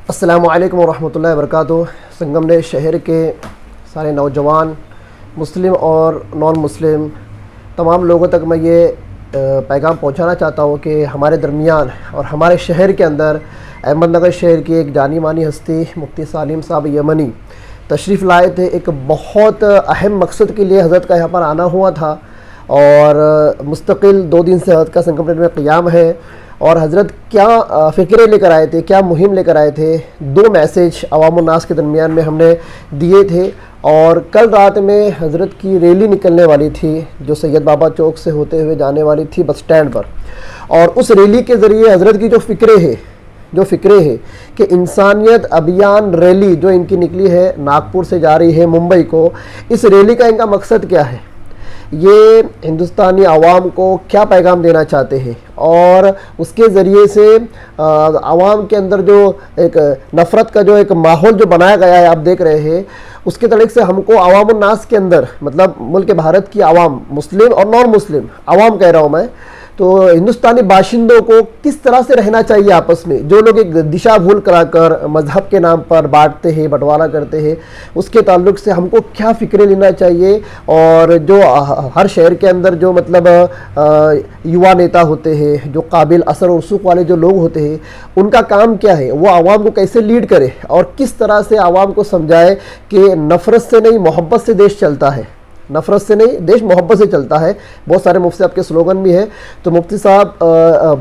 अस्सलामुअलैकुम वरहमतुल्लाहि वबरकातुहू। संगमनेर शहर के सारे नौजवान मुस्लिम और नॉन मुस्लिम तमाम लोगों तक मैं ये पैगाम पहुंचाना चाहता हूं कि हमारे दरमियान और हमारे शहर के अंदर अहमदनगर शहर की एक जानी मानी हस्ती मुफ्ती सालिम साहब यमनी तशरीफ़ लाए थे। एक बहुत अहम मकसद के लिए हज़रत का यहाँ पर आना हुआ था और मुस्तकिल 2 दिन से हज़रत का संगमनेर में क़ियाम है। और हज़रत क्या फ़िक्रे लेकर आए थे, क्या मुहिम लेकर आए थे, 2 मैसेज अवामुन्नास के दरमियान में हमने दिए थे। और कल रात में हज़रत की रैली निकलने वाली थी जो सैयद बाबा चौक से होते हुए जाने वाली थी बस स्टैंड पर। और उस रैली के ज़रिए हज़रत की जो फ़िक्रे हैं कि इंसानियत अभियान रैली जो इनकी निकली है नागपुर से जा रही है मुंबई को, इस रैली का इनका मकसद क्या है, ये हिंदुस्तानी आवाम को क्या पैगाम देना चाहते हैं और उसके ज़रिए से आवाम के अंदर जो एक नफ़रत का जो एक माहौल जो बनाया गया है आप देख रहे हैं, उसके तरीक़े से हमको अवामुन्नास के अंदर मतलब मुल्क भारत की आवाम मुस्लिम और नॉन मुस्लिम आवाम कह रहा हूँ मैं, तो हिंदुस्तानी बाशिंदों को किस तरह से रहना चाहिए आपस में। जो लोग एक दिशा भूल कराकर मज़हब के नाम पर बांटते हैं, बंटवारा करते हैं, उसके ताल्लुक से हमको क्या फ़िक्रें लेना चाहिए। और जो हर शहर के अंदर जो मतलब युवा नेता होते हैं, जो काबिल असर और रसूख वाले जो लोग होते हैं, उनका काम क्या है, वो आवाम को कैसे लीड करे और किस तरह से आवाम को समझाए कि नफ़रत से नहीं मोहब्बत से देश चलता है, नफ़रत से नहीं देश मोहब्बत से चलता है। बहुत सारे मुफ्ती साहब के स्लोगन भी है। तो मुफ्ती साहब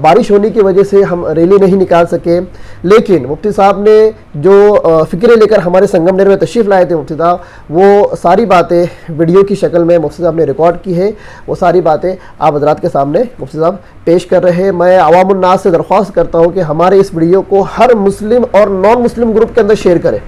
बारिश होने की वजह से हम रैली नहीं निकाल सके, लेकिन मुफ्ती साहब ने जो फ़िक्रे लेकर हमारे संगमनेर में तशरीफ़ लाए थे मुफ्ती साहब, वो सारी बातें वीडियो की शक्ल में मुफ्ती साहब ने रिकॉर्ड की है। वो सारी बातें आप हज़रात के सामने मुफ्ती साहब पेश कर रहे हैं। मैं अवामुन्नास से दरख्वास्त करता हूँ कि हमारे इस वीडियो को हर मुस्लिम और नॉन मुस्लिम ग्रुप के अंदर शेयर करें।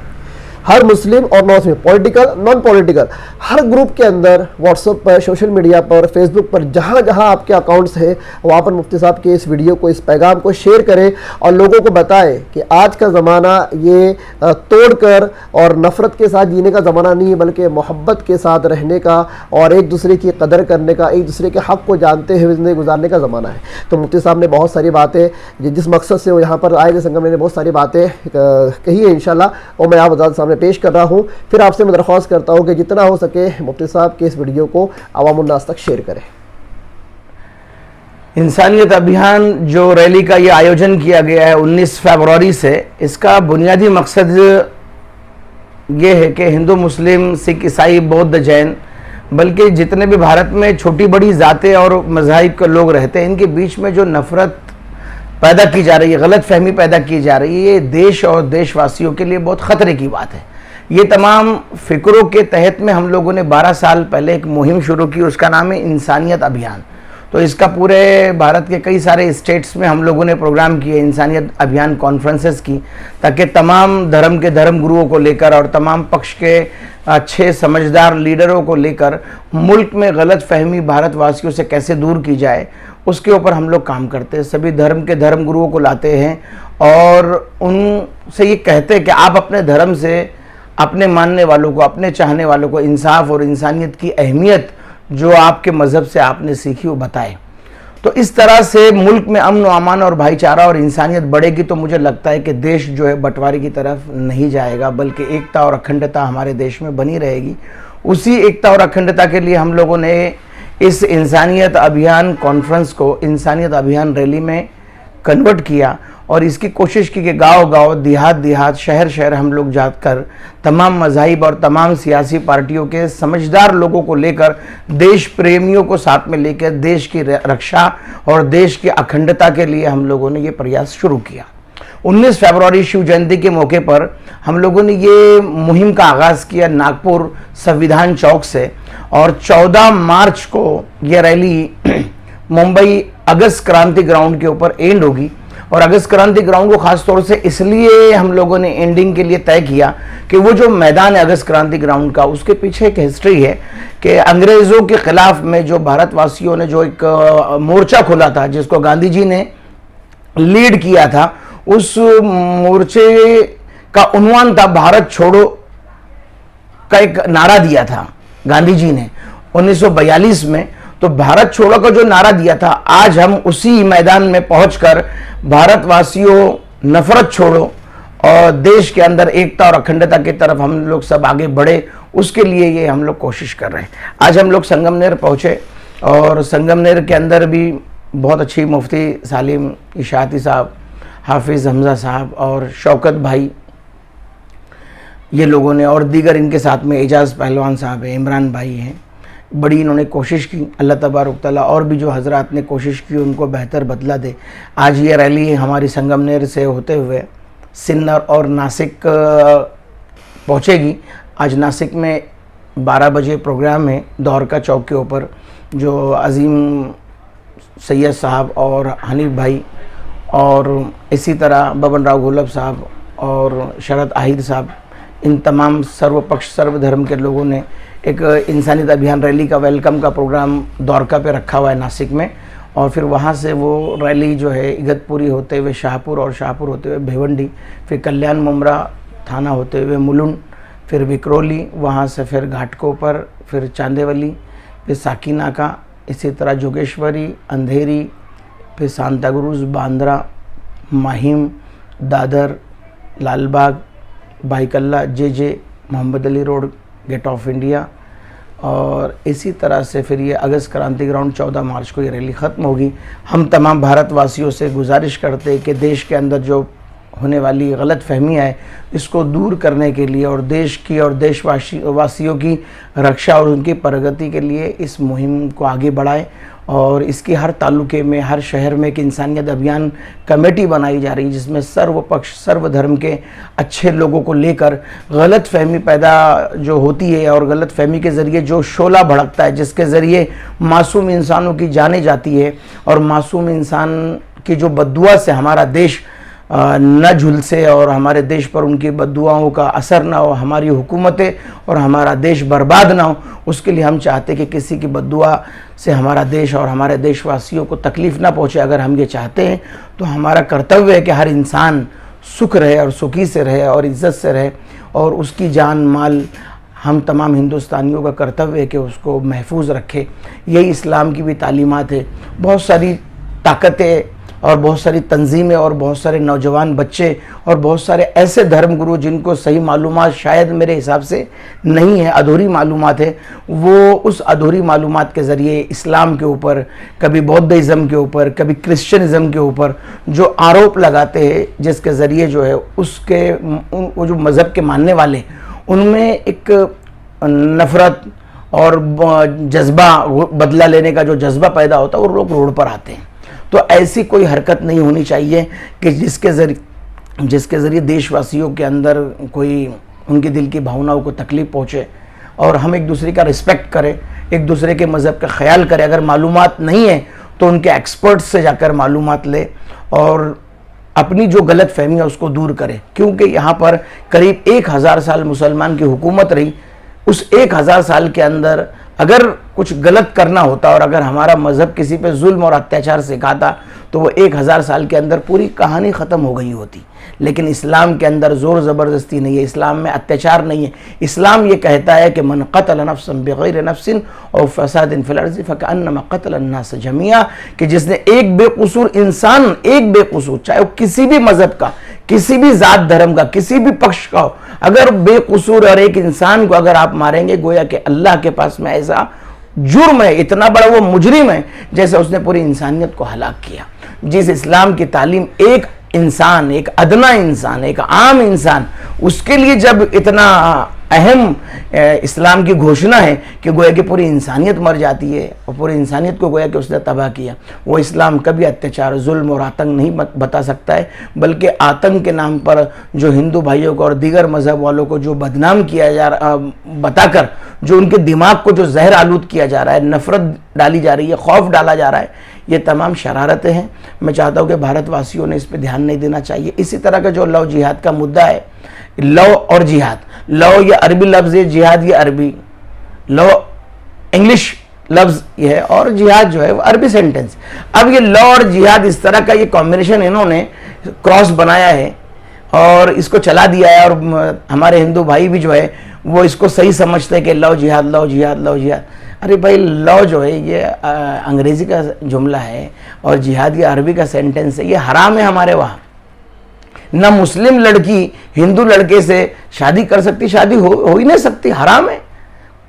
हर मुस्लिम और non Muslim, political non political, हर ग्रुप के अंदर व्हाट्सएप पर, सोशल मीडिया पर, फेसबुक पर, जहाँ जहाँ आपके अकाउंट्स हैं वहाँ पर मुफ्ती साहब के इस वीडियो को, इस पैगाम को शेयर करें और लोगों को बताएं कि आज का ज़माना ये तोड़कर और नफ़रत के साथ जीने का ज़माना नहीं है, बल्कि मोहब्बत के साथ रहने का और एक दूसरे की कदर करने का, एक दूसरे के हक़ को जानते हुए ज़िंदगी गुजारने का ज़माना है। तो मुफ्ती साहब ने बहुत सारी बातें जिस मकसद से वो यहाँ पर आए थे संगम में बहुत सारी बातें कही है इंशाल्लाह, और मैं आप हज़रात सामने पेश कर रहा हूँ। फिर आपसे मैं दरख्वास्त करता हूँ कि जितना हो सके मुफ्ती साहब के इस वीडियो को अवामुन्नास तक शेयर करें। इंसानियत अभियान जो रैली का ये आयोजन किया गया है 19 फरवरी से, इसका बुनियादी मकसद ये है कि हिंदू मुस्लिम सिख ईसाई बौद्ध जैन बल्कि जितने भी भारत में छोटी बड़ी ज़ातें और मज़ाहिब के लोग रहते हैं, इनके बीच में जो नफ़रत पैदा की जा रही है, गलत फहमी पैदा की जा रही है, ये देश और देशवासियों के लिए बहुत ख़तरे की बात है। ये तमाम फ़िक्रों के तहत में हम लोगों ने 12 साल पहले एक मुहिम शुरू की, उसका नाम है इंसानियत अभियान। तो इसका पूरे भारत के कई सारे स्टेट्स में हम लोगों ने प्रोग्राम किए, इंसानियत अभियान कॉन्फ्रेंसेस की, ताकि तमाम धर्म के धर्म गुरुओं को लेकर और तमाम पक्ष के अच्छे समझदार लीडरों को लेकर मुल्क में गलत फहमी भारतवासियों से कैसे दूर की जाए, उसके ऊपर हम लोग काम करते हैं। सभी धर्म के धर्म गुरुओं को लाते हैं और उनसे ये कहते हैं कि आप अपने धर्म से अपने मानने वालों को, अपने चाहने वालों को इंसाफ और इंसानियत की अहमियत जो आपके मज़हब से आपने सीखी वो बताएं। तो इस तरह से मुल्क में अमन व अमान और भाईचारा और इंसानियत बढ़ेगी तो मुझे लगता है कि देश जो है बंटवारे की तरफ नहीं जाएगा, बल्कि एकता और अखंडता हमारे देश में बनी रहेगी। उसी एकता और अखंडता के लिए हम लोगों ने इस इंसानियत अभियान कॉन्फ्रेंस को इंसानियत अभियान रैली में कन्वर्ट किया और इसकी कोशिश की कि गांव-गांव, देहात, शहर हम लोग जाकर तमाम मज़ाहिब और तमाम सियासी पार्टियों के समझदार लोगों को लेकर, देश प्रेमियों को साथ में लेकर देश की रक्षा और देश की अखंडता के लिए हम लोगों ने ये प्रयास शुरू किया। 19 फरवरी शिव जयंती के मौके पर हम लोगों ने ये मुहिम का आगाज़ किया नागपुर संविधान चौक से और 14 मार्च को ये रैली मुंबई अगस्त क्रांति ग्राउंड के ऊपर एंड होगी। और अगस्त क्रांति ग्राउंड को खास तौर से इसलिए हम लोगों ने एंडिंग के लिए तय किया कि वो जो मैदान है अगस्त क्रांति ग्राउंड का, उसके पीछे एक हिस्ट्री है कि अंग्रेज़ों के ख़िलाफ़ में जो भारतवासियों ने जो एक मोर्चा खोला था, जिसको गांधी जी ने लीड किया था, उस मोर्चे का उन्वान था भारत छोड़ो का एक नारा दिया था गांधी जी ने 1942 में। तो भारत छोड़ो का जो नारा दिया था, आज हम उसी मैदान में पहुंचकर भारतवासियों नफरत छोड़ो और देश के अंदर एकता और अखंडता की तरफ हम लोग सब आगे बढ़े, उसके लिए ये हम लोग कोशिश कर रहे हैं। आज हम लोग संगमनेर पहुँचे और संगमनेर के अंदर भी बहुत अच्छी मुफ्ती सालिम इशाती साहब, हाफिज़ हमज़ा साहब और शौकत भाई, ये लोगों ने, और दीगर इनके साथ में एजाज़ पहलवान साहब हैं, इमरान भाई हैं, बड़ी इन्होंने कोशिश की। अल्लाह तबारक तआला और भी जो हजरात ने कोशिश की उनको बेहतर बदला दे। आज ये रैली हमारी संगमनेर से होते हुए सिन्नर और नासिक पहुँचेगी। आज नासिक में 12 बजे प्रोग्राम है द्वारका चौक के ऊपर, जो अजीम सैयद साहब और हनीफ भाई और इसी तरह बबन राव घोलप साहब और शरद आहिर साहब, इन तमाम सर्वपक्ष सर्वधर्म के लोगों ने एक इंसानियत अभियान रैली का वेलकम का प्रोग्राम द्वारका पे रखा हुआ है नासिक में। और फिर वहाँ से वो रैली जो है इगतपुरी होते हुए शाहपुर और शाहपुर होते हुए भिवंडी, फिर कल्याण मुमरा थाना होते हुए मुलुंड, फिर विक्रोली, वहाँ से फिर घाटकोपर, फिर चांदेवली, फिर साकीनाका, इसी तरह जोगेश्वरी, अंधेरी, फिर Santacruz, Bandra, Mahim, Dadar, Lalbaug, Byculla, J Mohammad Ali road, gate of India, और इसी तरह से फिर ये अगस्त क्रांति ग्राउंड 14 मार्च को ये रैली ख़त्म होगी। हम तमाम भारतवासियों से गुजारिश करते हैं कि देश के अंदर जो होने वाली गलत फहमियाँ है इसको दूर करने के लिए और देश की और देशवासियों की रक्षा और उनकी प्रगति के लिए इस मुहिम को आगे बढ़ाएं। और इसकी हर तालुके में, हर शहर में एक इंसानियत अभियान कमेटी बनाई जा रही है जिसमें सर्वपक्ष सर्वधर्म के अच्छे लोगों को लेकर गलत फहमी पैदा जो होती है और गलत फहमी के ज़रिए जो शोला भड़कता है, जिसके ज़रिए मासूम इंसानों की जाने जाती है और मासूम इंसान की जो बद्दुआ से हमारा देश न झुलसे और हमारे देश पर उनकी बद्दुआओं का असर ना हो, हमारी हुकूमतें और हमारा देश बर्बाद ना हो, उसके लिए हम चाहते कि किसी की बद्दुआ से हमारा देश और हमारे देशवासियों को तकलीफ़ ना पहुँचे। अगर हम ये चाहते हैं तो हमारा कर्तव्य है कि हर इंसान सुख रहे और सुखी से रहे और इज़्ज़त से रहे, और उसकी जान माल हम तमाम हिंदुस्तानियों का कर्तव्य है कि उसको महफूज रखे। यही इस्लाम की भी तालीमात है। बहुत सारी ताकतें और बहुत सारी तंजीमें और बहुत सारे नौजवान बच्चे और बहुत सारे ऐसे धर्मगुरु जिनको सही मालूमात शायद मेरे हिसाब से नहीं है, अधूरी मालूमात है, वो उस अधूरी मालूमात के ज़रिए इस्लाम के ऊपर, कभी बौद्धिज़्म के ऊपर, कभी क्रिश्चियनिज़्म के ऊपर जो आरोप लगाते हैं, जिसके ज़रिए जो है उसके वो जो मज़हब के मानने वाले उनमें एक नफ़रत और जज्बा, बदला लेने का जो जज्बा पैदा होता है, वो लोग रोड पर आते हैं। तो ऐसी कोई हरकत नहीं होनी चाहिए कि जिसके ज़रिए देशवासियों के अंदर कोई उनके दिल की भावनाओं को तकलीफ़ पहुँचे। और हम एक दूसरे का रिस्पेक्ट करें, एक दूसरे के मज़हब का ख्याल करें। अगर मालूमात नहीं है तो उनके एक्सपर्ट्स से जाकर मालूमात ले और अपनी जो गलत फहमी है उसको दूर करें। क्योंकि यहाँ पर करीब 1000 साल मुसलमान की हुकूमत रही। उस 1000 साल के अंदर अगर कुछ गलत करना होता और अगर हमारा मज़हब किसी पे जुल्म और अत्याचार सिखाता तो वो 1000 साल के अंदर पूरी कहानी ख़त्म हो गई होती। लेकिन इस्लाम के अंदर ज़ोर ज़बरदस्ती नहीं है, इस्लाम में अत्याचार नहीं है। इस्लाम ये कहता है कि मन क़तल नफ्सन बिग़ैर नफ्सिन और फ़सादिन फ़िल अर्ज़ि फ़कअन्नमा क़तल अन्नास जमीआ, कि जिसने एक बेकसूर इंसान, एक बेकसूर, चाहे वो किसी भी मज़हब का, किसी भी ज़ात धर्म का, किसी भी पक्ष का हो, अगर बेकसूर और एक इंसान को अगर आप मारेंगे, गोया कि अल्लाह के पास में ऐसा जुर्म है, इतना बड़ा वो मुजरिम है जैसे उसने पूरी इंसानियत को हलाक किया। जिस इस्लाम की तालीम एक इंसान, एक अदना इंसान, एक आम इंसान, उसके लिए जब इतना अहम इस्लाम की घोषणा है कि गोया कि पूरी इंसानियत मर जाती है और पूरी इंसानियत को गोया कि उसने तबाह किया, वो इस्लाम कभी अत्याचार, जुल्म और आतंक नहीं बता सकता है। बल्कि आतंक के नाम पर जो हिंदू भाइयों को और दीगर मज़हब वालों को जो बदनाम किया बताकर जो उनके दिमाग को जो जहर आलूद किया जा रहा है, नफ़रत डाली जा रही है, खौफ डाला जा रहा है, ये तमाम शरारतें हैं। मैं चाहता हूँ कि भारतवासियों ने इस पर ध्यान नहीं देना चाहिए। इसी तरह का जो लव जिहाद का मुद्दा है, लव और जिहाद, लव ये अरबी लफ्ज़ है, जिहाद ये अरबी, लव इंग्लिश लफ्ज़ ये है और जिहाद जो है वो अरबी सेंटेंस। अब ये लव और जिहाद इस तरह का ये कॉम्बिनेशन इन्होंने क्रॉस बनाया है और इसको चला दिया है। और हमारे हिंदू भाई भी जो है वो इसको सही समझते हैं कि लव जिहाद, लव जिहाद, लव जिहाद। अरे भाई, लव जो है ये अंग्रेज़ी का जुमला है और जिहाद ये अरबी का सेंटेंस है, ये हराम है हमारे वहाँ। ना मुस्लिम लड़की हिंदू लड़के से शादी कर सकती, शादी हो ही नहीं सकती, हराम है।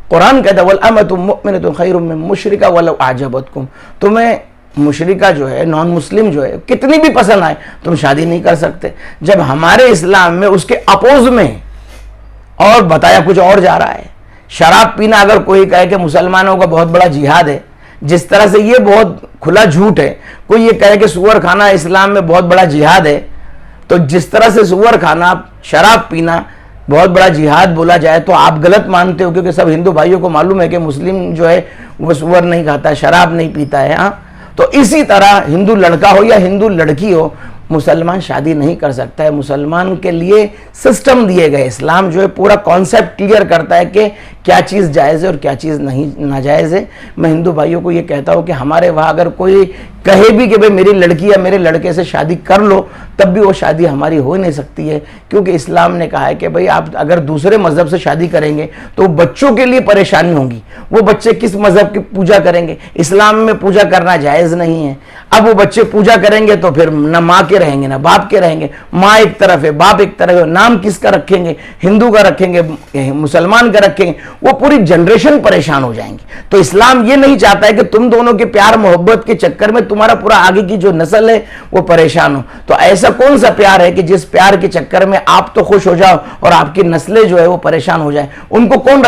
कुरान कहता है वल अमतु मुमिनतुन खैरुम मिन मुशरिका वलौ अअजबतकुम, तुम्हें मुशरिका जो है, नॉन मुस्लिम जो है, कितनी भी पसंद आए तुम शादी नहीं कर सकते। जब हमारे इस्लाम में उसके अपोज में और बताया कुछ और जा रहा है। शराब पीना अगर कोई कहे कि मुसलमानों का बहुत बड़ा जिहाद है, जिस तरह से ये बहुत खुला झूठ है, कोई ये कहे कि सुअर खाना इस्लाम में बहुत बड़ा जिहाद है, तो जिस तरह से सुअर खाना, शराब पीना बहुत बड़ा जिहाद बोला जाए तो आप गलत मानते हो, क्योंकि सब हिंदू भाइयों को मालूम है कि मुस्लिम जो है वो सुअर नहीं खाता, शराब नहीं पीता है। हाँ, तो इसी तरह हिंदू लड़का हो या हिंदू लड़की हो, मुसलमान शादी नहीं कर सकता है। मुसलमान के लिए सिस्टम दिए गए, इस्लाम जो है पूरा कॉन्सेप्ट क्लियर करता है कि क्या चीज़ जायज़ है और क्या चीज़ नहीं नाजायज़ है। मैं हिंदू भाइयों को ये कहता हूँ कि हमारे वहाँ अगर कोई कहे भी कि भाई मेरी लड़की या मेरे लड़के से शादी कर लो, तब भी वो शादी हमारी हो नहीं सकती है, क्योंकि इस्लाम ने कहा है कि भाई आप अगर दूसरे मज़हब से शादी करेंगे तो बच्चों के लिए परेशानी होगी। वो बच्चे किस मज़हब की पूजा करेंगे? इस्लाम में पूजा करना जायज़ नहीं है। अब वो बच्चे पूजा करेंगे तो फिर न माँ के रहेंगे ना बाप के रहेंगे, माँ एक तरफ है बाप एक तरफ है, नाम किसका रखेंगे? हिंदू का रखेंगे, मुसलमान का रखेंगे, वो पूरी जनरेशन परेशान हो जाएंगी। तो इस्लाम ये नहीं चाहता है कि तुम दोनों के प्यार मोहब्बत के चक्कर में तुम्हारा पूरा आगे की जो नस्ल है वो परेशान हो। तो ऐसा कौन सा प्यार है कि जिस प्यार के चक्कर में आप तो खुश हो जाओ और आपकी नस्लें जो है वो परेशान हो जाए? उनको कौन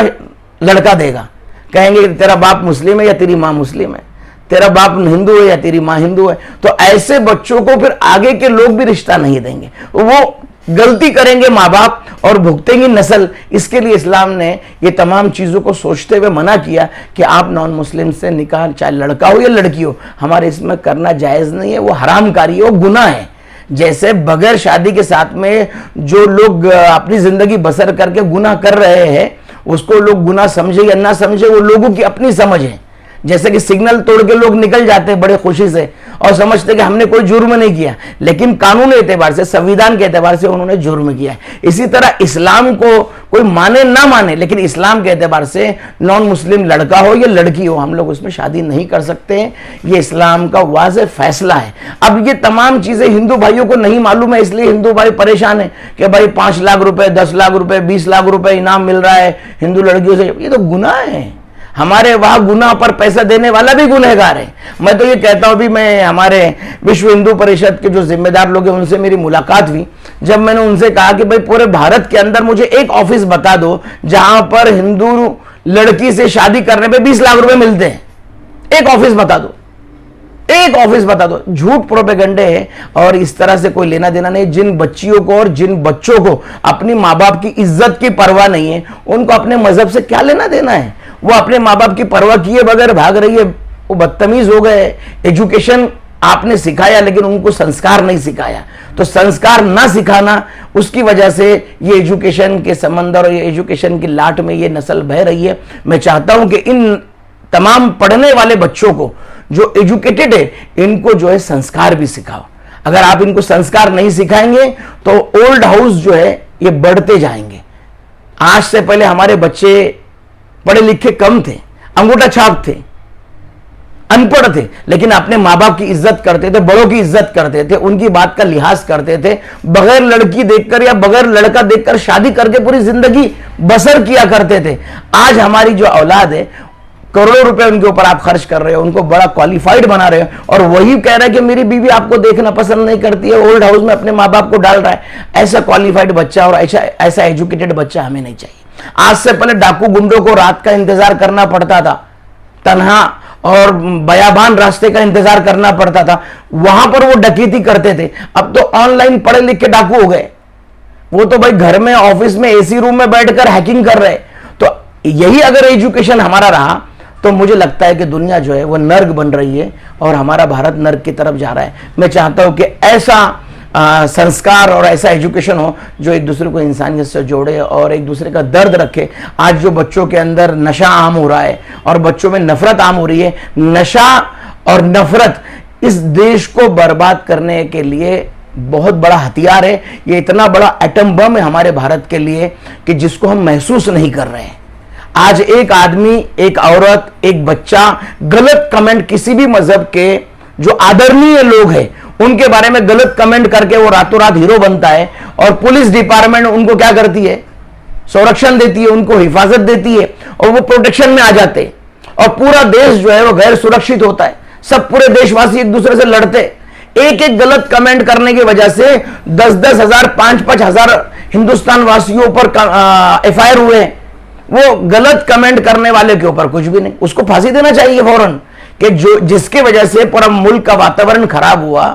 लड़का देगा? कहेंगे तेरा बाप मुस्लिम है या तेरी माँ मुस्लिम है, तेरा बाप हिंदू है या तेरी माँ हिंदू है। तो ऐसे बच्चों को फिर आगे के लोग भी रिश्ता नहीं देंगे, वो गलती करेंगे माँ बाप और भुगतेंगी नस्ल। इसके लिए इस्लाम ने ये तमाम चीज़ों को सोचते हुए मना किया कि आप नॉन मुस्लिम से निकाह, चाहे लड़का हो या लड़की हो, हमारे इसमें करना जायज़ नहीं है, वो हरामकारी है, वो गुनाह है। जैसे बगैर शादी के साथ में जो लोग अपनी ज़िंदगी बसर करके गुनाह कर रहे हैं, उसको लोग गुनाह समझे या ना समझे वो लोगों की अपनी समझ है। जैसे कि सिग्नल तोड़ के लोग निकल जाते हैं बड़े खुशी से और समझते कि हमने कोई जुर्म नहीं किया, लेकिन कानून के एतबार से, संविधान के एतबार से उन्होंने जुर्म किया है। इसी तरह इस्लाम को कोई माने ना माने, लेकिन इस्लाम के एतबार से नॉन मुस्लिम लड़का हो या लड़की हो, हम लोग उसमें शादी नहीं कर सकते हैं। ये इस्लाम का वाज़ेह फैसला है। अब ये तमाम चीज़ें हिंदू भाइयों को नहीं मालूम है, इसलिए हिंदू भाई परेशान है कि भाई 5 लाख रुपए, 10 लाख रुपए, 20 लाख रुपए इनाम मिल रहा है हिंदू लड़कियों से। ये तो गुनाह है। हमारे वहां गुनाह पर पैसा देने वाला भी गुनहगार है। मैं तो ये कहता हूं, भी मैं हमारे विश्व हिंदू परिषद के जो जिम्मेदार लोग हैं उनसे मेरी मुलाकात हुई। जब मैंने उनसे कहा कि भाई पूरे भारत के अंदर मुझे एक ऑफिस बता दो जहां पर हिंदू लड़की से शादी करने पे 20 लाख रुपए मिलते हैं, एक ऑफिस बता दो, एक ऑफिस बता दो। झूठ प्रोपेगेंडे है और इस तरह से कोई लेना देना नहीं। जिन बच्चियों को और जिन बच्चों को अपनी माँ बाप की इज्जत की परवाह नहीं है, उनको अपने मजहब से क्या लेना देना है? वो अपने माँ बाप की परवाह किए बगैर भाग रही है, वो बदतमीज हो गए। एजुकेशन आपने सिखाया लेकिन उनको संस्कार नहीं सिखाया, तो संस्कार ना सिखाना, उसकी वजह से ये एजुकेशन के समंदर और ये एजुकेशन की लाट में ये नस्ल बह रही है। मैं चाहता हूं कि इन तमाम पढ़ने वाले बच्चों को जो एजुकेटेड है, इनको जो है संस्कार भी सिखाओ। अगर आप इनको संस्कार नहीं सिखाएंगे तो ओल्ड हाउस जो है ये बढ़ते जाएंगे। आज से पहले हमारे बच्चे पढ़े लिखे कम थे, अंगूठा छाप थे, अनपढ़ थे, लेकिन अपने माँ बाप की इज्जत करते थे, बड़ों की इज्जत करते थे, उनकी बात का लिहाज करते थे। बगैर लड़की देखकर या बगैर लड़का देखकर शादी करके पूरी जिंदगी बसर किया करते थे। आज हमारी जो औलाद है, करोड़ों रुपए उनके ऊपर आप खर्च कर रहे हो, उनको बड़ा क्वालिफाइड बना रहे हो, और वही कह रहा है कि मेरी बीवी आपको देखना पसंद नहीं करती है, ओल्ड हाउस में अपने माँ बाप को डाल रहा है। ऐसा क्वालिफाइड बच्चा और ऐसा एजुकेटेड बच्चा हमें नहीं चाहिए। आज से पहले डाकू गुंडों को रात का इंतजार करना पड़ता था, तन्हा और बयाबान रास्ते का इंतजार करना पड़ता था, वहां पर वो डकैती करते थे। अब तो ऑनलाइन पढ़े लिख के डाकू हो गए, वो तो भाई घर में ऑफिस में एसी रूम में बैठकर हैकिंग कर रहे। तो यही अगर एजुकेशन हमारा रहा तो मुझे लगता है कि दुनिया जो है वो नर्क बन रही है और हमारा भारत नर्क की तरफ जा रहा है। मैं चाहता हूं कि ऐसा संस्कार और ऐसा एजुकेशन हो जो एक दूसरे को इंसानियत से जोड़े और एक दूसरे का दर्द रखे। आज जो बच्चों के अंदर नशा आम हो रहा है और बच्चों में नफरत आम हो रही है, नशा और नफरत इस देश को बर्बाद करने के लिए बहुत बड़ा हथियार है। ये इतना बड़ा एटम बम है हमारे भारत के लिए कि जिसको हम महसूस नहीं कर रहे हैं। आज एक आदमी, एक औरत, एक बच्चा गलत कमेंट किसी भी मजहब के जो आदरणीय लोग हैं उनके बारे में गलत कमेंट करके वो रातों रात हीरो बनता है, और पुलिस डिपार्टमेंट उनको क्या करती है, संरक्षण देती है, उनको हिफाजत देती है, और वो प्रोटेक्शन में आ जाते हैं, और पूरा देश जो है वो गैर सुरक्षित होता है। सब पूरे देशवासी एक दूसरे से लड़ते, एक एक गलत कमेंट करने की वजह से 10-10 हजार 5-5 हजार हिंदुस्तान वासियों पर FIR हुए। वो गलत कमेंट करने वाले के ऊपर कुछ भी नहीं, उसको फांसी देना चाहिए फौरन, कि जो जिसके वजह से पूरा मुल्क का वातावरण खराब हुआ,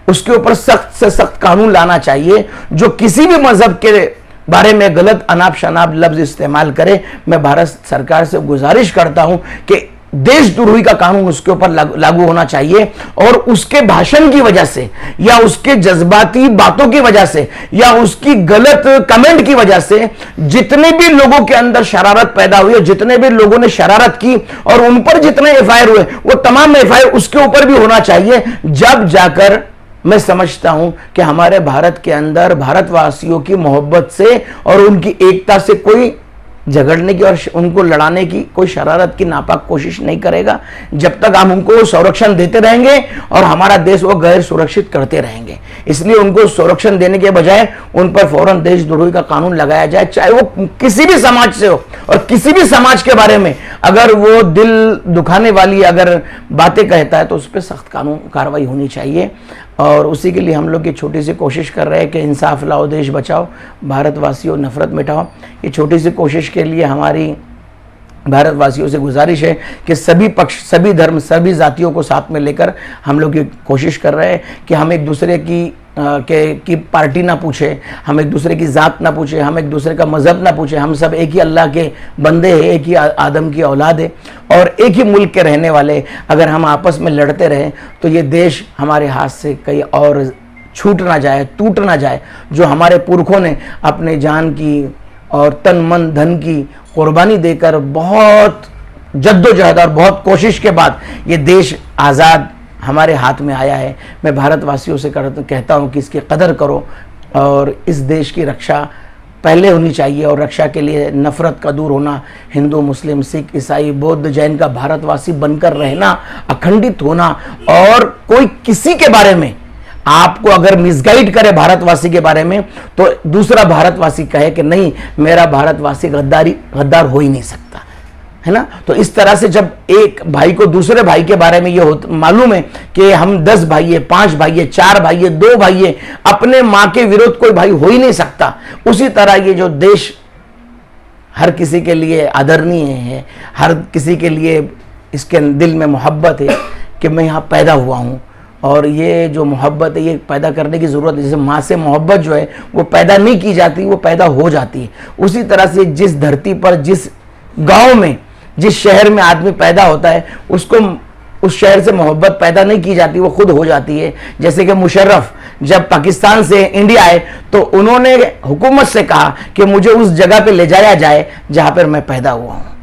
उसके ऊपर सख्त से सख्त कानून लाना चाहिए। जो किसी भी मजहब के बारे में गलत अनाप शनाप लफ्ज इस्तेमाल करे, मैं भारत सरकार से गुजारिश करता हूं कि देशद्रोही का कानून उसके ऊपर लागू होना चाहिए, और उसके भाषण की वजह से या उसके जज्बाती बातों की वजह से या उसकी गलत कमेंट की वजह से जितने भी लोगों के अंदर शरारत पैदा हुई, जितने भी लोगों ने शरारत की और उन पर जितने FIR हुए, वो तमाम FIR उसके ऊपर भी होना चाहिए। जब जाकर मैं समझता हूं कि हमारे भारत के अंदर भारतवासियों की मोहब्बत से और उनकी एकता से कोई झगड़ने की और उनको लड़ाने की कोई शरारत की नापाक कोशिश नहीं करेगा। जब तक हम उनको संरक्षण देते रहेंगे और हमारा देश वो गैर सुरक्षित करते रहेंगे, इसलिए उनको संरक्षण देने के बजाय उन पर फौरन देशद्रोही का कानून लगाया जाए, चाहे वो किसी भी समाज से हो। और किसी भी समाज के बारे में अगर वो दिल दुखाने वाली अगर बातें कहता है तो उस पर सख्त कानून कार्रवाई होनी चाहिए। और उसी के लिए हम लोग ये छोटी सी कोशिश कर रहे हैं कि इंसाफ लाओ, देश बचाओ, भारतवासियों नफरत मिटाओ। ये छोटी सी कोशिश के लिए हमारी भारतवासियों से गुजारिश है कि सभी पक्ष, सभी धर्म, सभी जातियों को साथ में लेकर हम लोग ये कोशिश कर रहे हैं कि हम एक दूसरे की पार्टी ना पूछे, हम एक दूसरे की जात ना पूछे, हम एक दूसरे का मजहब ना पूछे। हम सब एक ही अल्लाह के बंदे हैं, एक ही आदम की औलाद है और एक ही मुल्क के रहने वाले। अगर हम आपस में लड़ते रहे तो ये देश हमारे हाथ से कहीं और छूट ना जाए, टूट ना जाए। जो हमारे पुरखों ने अपने जान की और तन मन धन की कुर्बानी देकर बहुत जद्दोजहद और बहुत कोशिश के बाद ये देश आज़ाद हमारे हाथ में आया है। मैं भारतवासियों से कहता हूँ कि इसकी कदर करो और इस देश की रक्षा पहले होनी चाहिए, और रक्षा के लिए नफ़रत का दूर होना, हिंदू मुस्लिम सिख ईसाई बौद्ध जैन का भारतवासी बनकर रहना, अखंडित होना। और कोई किसी के बारे में आपको अगर मिसगाइड करे भारतवासी के बारे में, तो दूसरा भारतवासी कहे कि नहीं, मेरा भारतवासी गद्दार हो ही नहीं सकता, है ना। तो इस तरह से जब एक भाई को दूसरे भाई के बारे में ये मालूम है कि हम 10 भाई है, 5 भाई है, 4 भाई है, 2 भाई है, अपने मां के विरोध कोई भाई हो ही नहीं सकता। उसी तरह ये जो देश हर किसी के लिए आदरणीय है, हर किसी के लिए इसके दिल में मोहब्बत है कि मैं यहाँ पैदा हुआ हूँ, और ये जो मोहब्बत है ये पैदा करने की ज़रूरत है। जैसे माँ से मोहब्बत जो है वो पैदा नहीं की जाती, वो पैदा हो जाती है। उसी तरह से जिस धरती पर, जिस गांव में, जिस शहर में आदमी पैदा होता है, उसको उस शहर से मोहब्बत पैदा नहीं की जाती, वो खुद हो जाती है। जैसे कि मुशर्रफ जब पाकिस्तान से इंडिया आए तो उन्होंने हुकूमत से कहा कि मुझे उस जगह पे ले जाया जाए जहाँ पर मैं पैदा हुआ हूँ।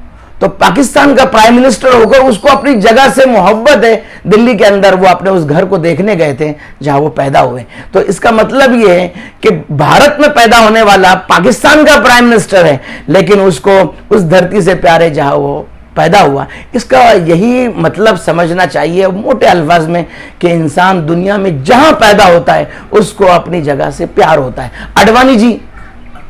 तो पाकिस्तान का प्राइम मिनिस्टर होकर उसको अपनी जगह से मोहब्बत है। दिल्ली के अंदर वो अपने उस घर को देखने गए थे जहां वो पैदा हुए। तो इसका मतलब ये है कि भारत में पैदा होने वाला पाकिस्तान का प्राइम मिनिस्टर है, लेकिन उसको उस धरती से प्यार है जहां वो पैदा हुआ। इसका यही मतलब समझना चाहिए मोटे अल्फाज में कि इंसान दुनिया में जहां पैदा होता है उसको अपनी जगह से प्यार होता है। आडवाणी जी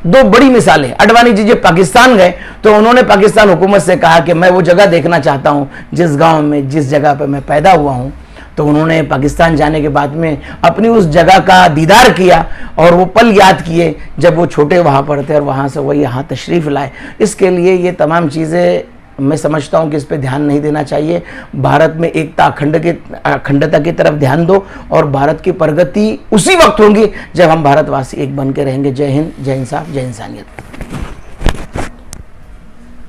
2 बड़ी मिसालें। आडवाणी जी जब पाकिस्तान गए तो उन्होंने पाकिस्तान हुकूमत से कहा कि मैं वो जगह देखना चाहता हूं जिस गांव में, जिस जगह पे मैं पैदा हुआ हूं। तो उन्होंने पाकिस्तान जाने के बाद में अपनी उस जगह का दीदार किया और वो पल याद किए जब वो छोटे वहाँ पर थे और वहाँ से वो यहाँ तशरीफ़ लाए। इसके लिए ये तमाम चीज़ें मैं समझता हूँ कि इस पे ध्यान नहीं देना चाहिए। भारत में एकता, अखंडता की तरफ ध्यान दो और भारत की प्रगति उसी वक्त होगी जब हम भारतवासी एक बन के रहेंगे। जय हिंद, जय इंसाफ, जय इंसानियत।